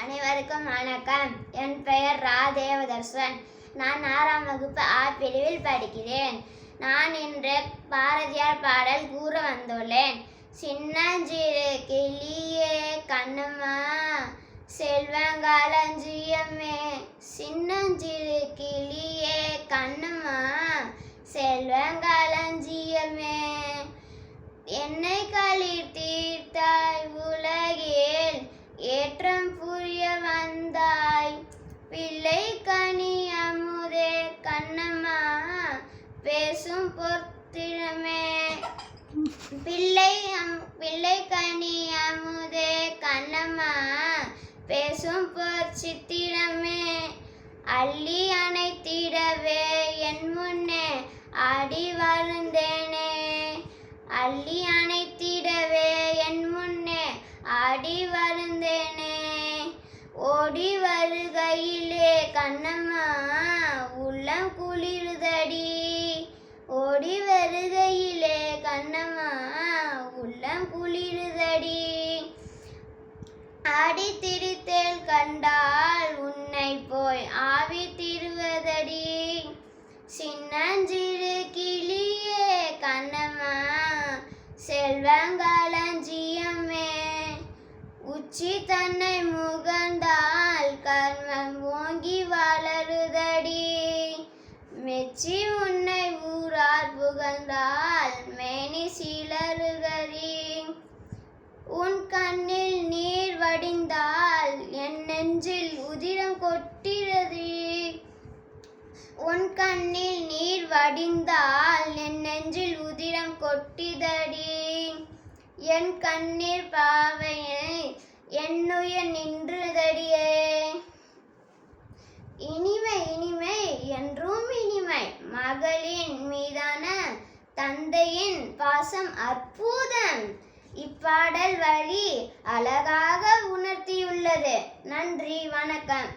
அனைவருக்கும் வணக்கம். என் பெயர் ரா தேவதர்ஷன். நான் 6ஆம் வகுப்பு ஆ பிரிவில் படிக்கிறேன். நான் இன்று பாரதியார் பாடல் கூற வந்துள்ளேன். சின்னஞ்சிறு கிளியே கண்ணம்மா செல்வங்களஞ்சியமே, சின்னஞ்சிறு கிளியே கண்ணம்மா செல்வங்களஞ்சியமே, என்னை களிர் தீர்த்தாய் உலகில் ஏற்றம் புரிய வந்தாய், பிள்ளை கனி அமுதே கண்ணம்மா பேசும் பொற்திறமே, பிள்ளை கனி அமுதே கண்ணம்மா பேசும் பொற்சித்திரமே, அள்ளி அணைத்திடவே என் முன்னே ஆடி வருந்தேனே, அள்ளி அணைத்திடவே என் முன்னே ஆடி வருந்தேனே, ஓடி வருகையிலே கண்ணம்மா உள்ளம் குளிருதடி, ஓடி வருகையிலே கண்ணம்மா உள்ளம் குளிருதடி, ஆடி திரித்தேல் கண்டால் உன்னை போய் ஆவி திருவதடி, சின்னஞ்சிறு கிளியே கண்ணம்மா செல்வங்களஞ்சியமே, உச்சி தன்னை முகந்தால் கர்மம் ஓங்கி வளருதடி, மெச்சி உன்னை ஊரார் புகழ்ந்தால் மேனி சிலருகரி, உன் கண்ணில் நீர் வடிந்தால் என் நெஞ்சில் உதிரம் கொட்டிரதி, உன் கண்ணில் நீர் வடிந்தால் என் நெஞ்சில் உதிரம் கொட்டிதடி, என் கண்ணீர் பாவையை என்னுயிர் நின்றுதடியே, இனிமை இனிமை என்றும் இனிமை, மகளின் மீதான தந்தையின் பாசம் அற்புதம், இப்பாடல் வழி அழகாக உணர்த்தியுள்ளது. நன்றி, வணக்கம்.